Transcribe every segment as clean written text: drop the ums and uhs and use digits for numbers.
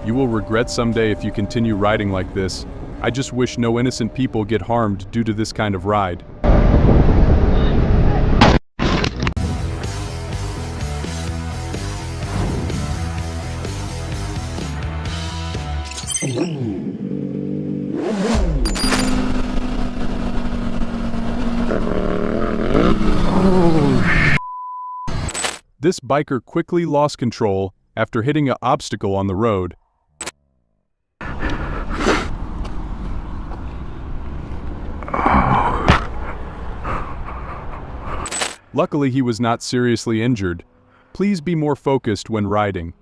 You will regret someday if you continue riding like this. I just wish no innocent people get harmed due to this kind of ride. This biker quickly lost control after hitting an obstacle on the road. Luckily, he was not seriously injured. Please be more focused when riding.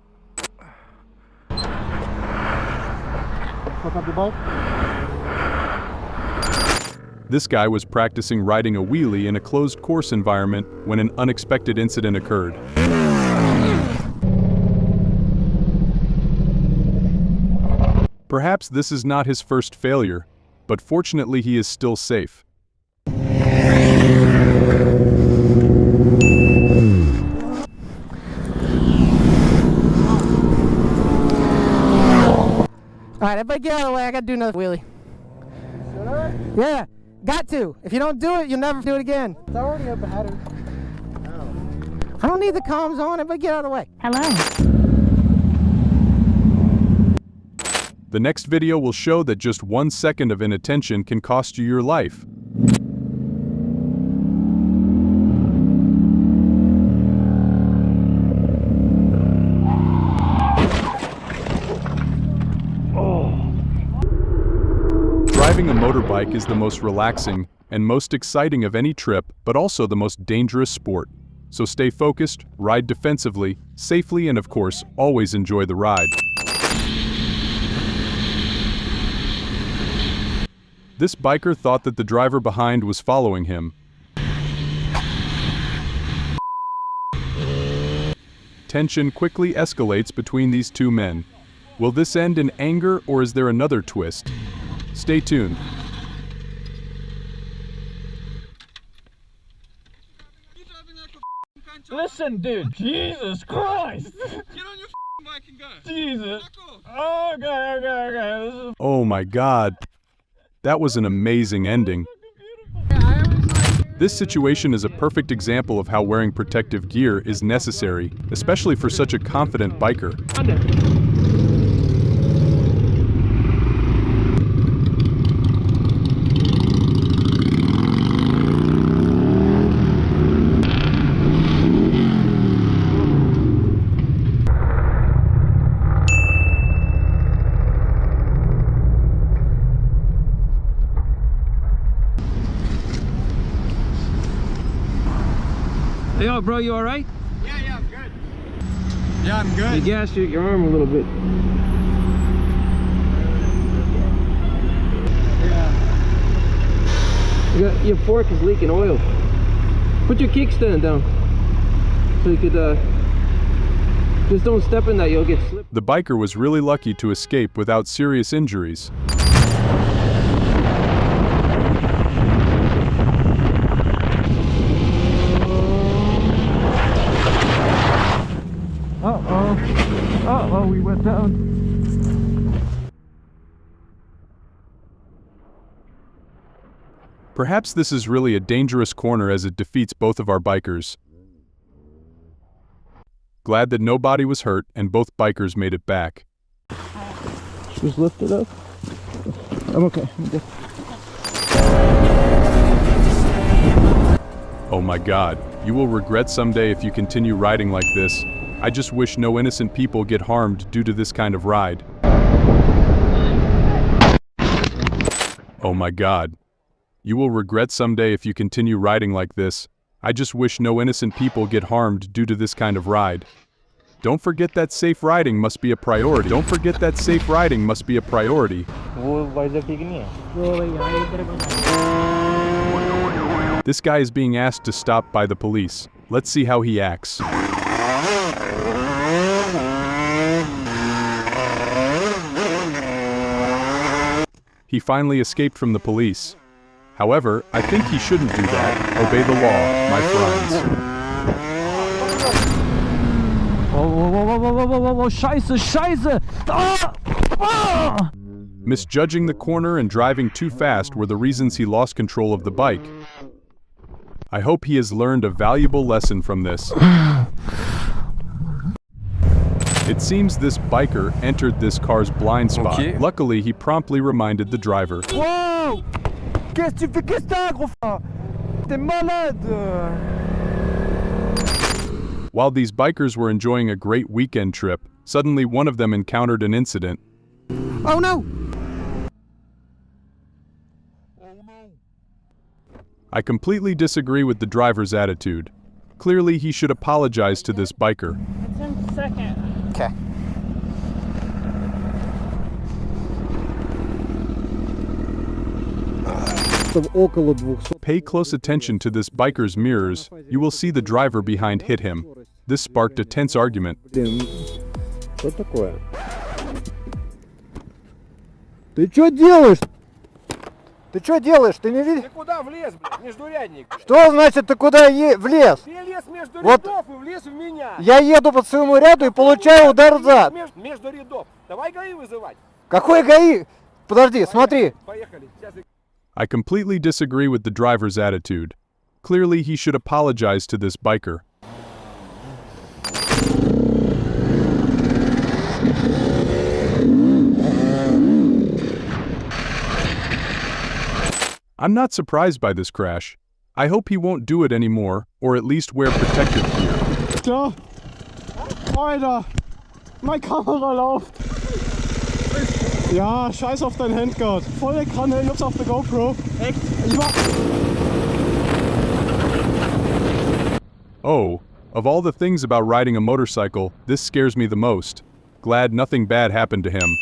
This guy was practicing riding a wheelie in a closed course environment when an unexpected incident occurred. Perhaps this is not his first failure, but fortunately he is still safe. Alright, everybody get out of the way. I gotta do another wheelie. Should I? Yeah, got to. If you don't do it, you'll never do it again. It's already a pattern. Oh. I don't need the comms on. Everybody get out of the way. Hello. The next video will show that just 1 second of inattention can cost you your life. Driving a motorbike is the most relaxing and most exciting of any trip, but also the most dangerous sport. So stay focused, ride defensively, safely, and of course, always enjoy the ride. This biker thought that the driver behind was following him. Tension quickly escalates between these two men. Will this end in anger, or is there another twist? Stay tuned. Listen, dude. Jesus Christ. Get on your bike and go. Jesus. Okay. Oh my God. That was an amazing ending. This situation is a perfect example of how wearing protective gear is necessary, especially for such a confident biker. Hey, yo, bro, you alright? Yeah, I'm good. Yeah, I'm good. You gassed your arm a little bit. Yeah. Your fork is leaking oil. Put your kickstand down. So you could, just don't step in that, you'll get slipped. The biker was really lucky to escape without serious injuries. Uh-oh, we went down. Perhaps this is really a dangerous corner as it defeats both of our bikers. Glad that nobody was hurt and both bikers made it back. Just lift it up. I'm okay. I'm good. Oh my God, you will regret someday if you continue riding like this. I just wish no innocent people get harmed due to this kind of ride. Oh my God. You will regret someday if you continue riding like this. I just wish no innocent people get harmed due to this kind of ride. Don't forget that safe riding must be a priority. Don't forget that safe riding must be a priority. This guy is being asked to stop by the police. Let's see how he acts. He finally escaped from the police. However, I think he shouldn't do that. Obey the law, my friends. Whoa. wow, Scheiße, Scheiße! Ah! Ah! Misjudging the corner and driving too fast were the reasons he lost control of the bike. I hope he has learned a valuable lesson from this. It seems this biker entered this car's blind spot. Okay. Luckily, he promptly reminded the driver. Wow! Qu'est-ce que tu fais? Qu'est-ce que t'as, gros frère? T'es malade! While these bikers were enjoying a great weekend trip, suddenly one of them encountered an incident. Oh no! I completely disagree with the driver's attitude. Clearly, he should apologize to this biker. It's in second. Okay. Pay close attention to this biker's mirrors. You will see the driver behind hit him. This sparked a tense argument. Что такое? Ты что делаешь? Ты что делаешь? Ты не видишь? Ты куда влез, блядь? Междурядник, блядь. Что значит ты куда влез? Ты лез между Вот. рядов и влез в меня. Я еду по своему ряду и получаю удар в зад. Между рядов. Давай ГАИ вызывать. Какой ГАИ? Подожди, смотри. Поехали. Сейчас я... I completely disagree with the driver's attitude. Clearly, he should apologize to this biker. I'm not surprised by this crash. I hope he won't do it anymore, or at least wear protective gear. Klar! Alter! Meine Kamera läuft! Ja, scheiß auf dein Handguard. Volle Kanne, ich hab's auf der GoPro. Echt? Oh, of all the things about riding a motorcycle, this scares me the most. Glad nothing bad happened to him.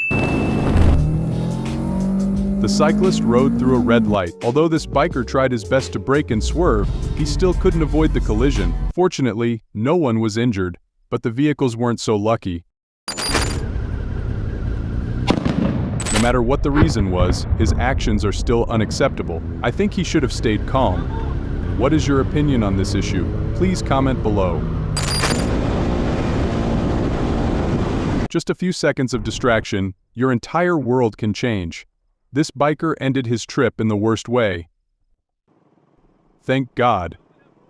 The cyclist rode through a red light. Although this biker tried his best to brake and swerve, he still couldn't avoid the collision. Fortunately, no one was injured, but the vehicles weren't so lucky. No matter what the reason was, his actions are still unacceptable. I think he should have stayed calm. What is your opinion on this issue? Please comment below. Just a few seconds of distraction, your entire world can change. This biker ended his trip in the worst way. Thank God.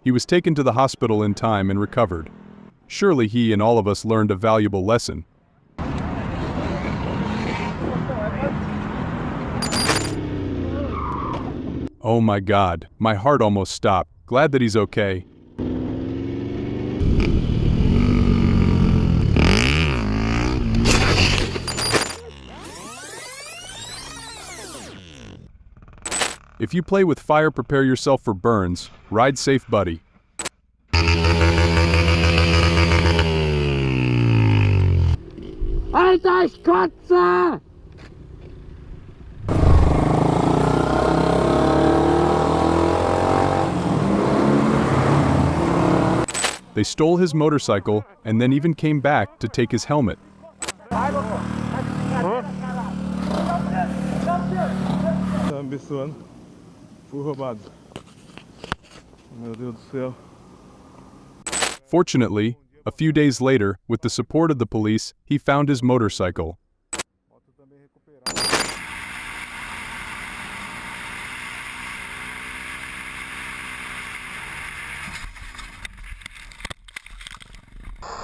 He was taken to the hospital in time and recovered. Surely he and all of us learned a valuable lesson. Oh my God, my heart almost stopped. Glad that he's okay. If you play with fire, prepare yourself for burns. Ride safe, buddy. Alter, ich kotze! They stole his motorcycle and then even came back to take his helmet. Ein bisschen Fuhrbad. Meu Deus do céu. Fortunately, a few days later, with the support of the police, he found his motorcycle.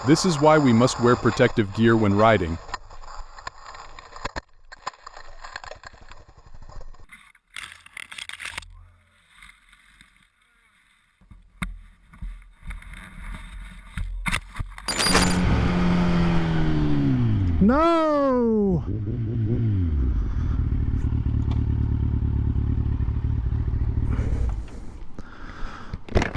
This is why we must wear protective gear when riding. No!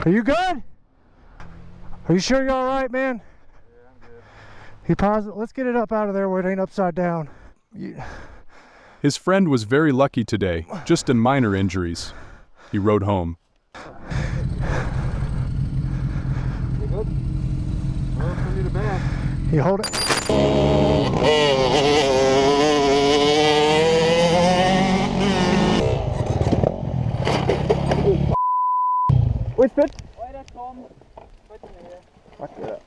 Are you good? Are you sure you're all right, man? Yeah, I'm good. He paused it. Let's get it up out of there where it ain't upside down. His friend was very lucky today, just in minor injuries. He rode home. You good? Well, I need a bath. You hold it. Oi, fit? Weiter, Tom. Bitte näher. Fuck yeah.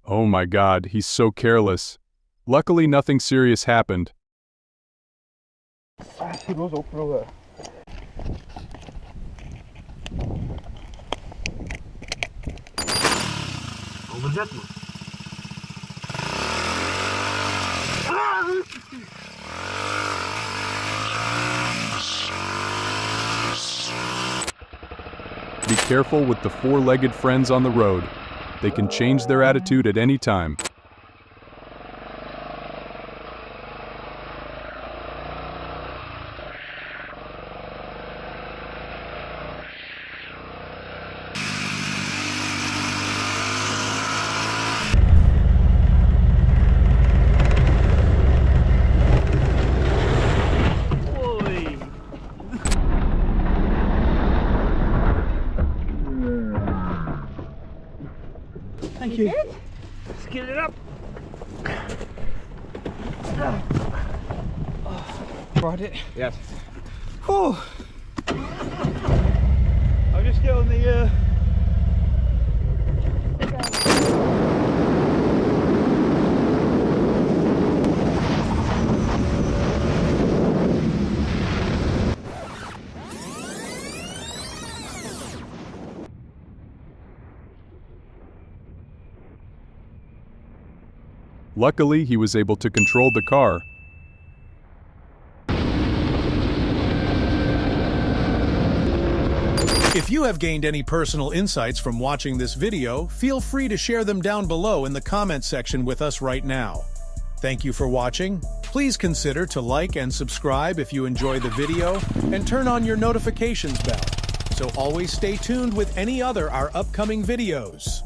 Oh my God, he's so careless. Luckily, nothing serious happened. Be careful with the four-legged friends on the road. They can change their attitude at any time. Thank you. Let's get it up. Brought it. Yes. Whew. I'll just get on the Luckily, he was able to control the car. If you have gained any personal insights from watching this video, feel free to share them down below in the comment section with us right now. Thank you for watching. Please consider to like and subscribe if you enjoy the video, and turn on your notifications bell, so always stay tuned with any other our upcoming videos.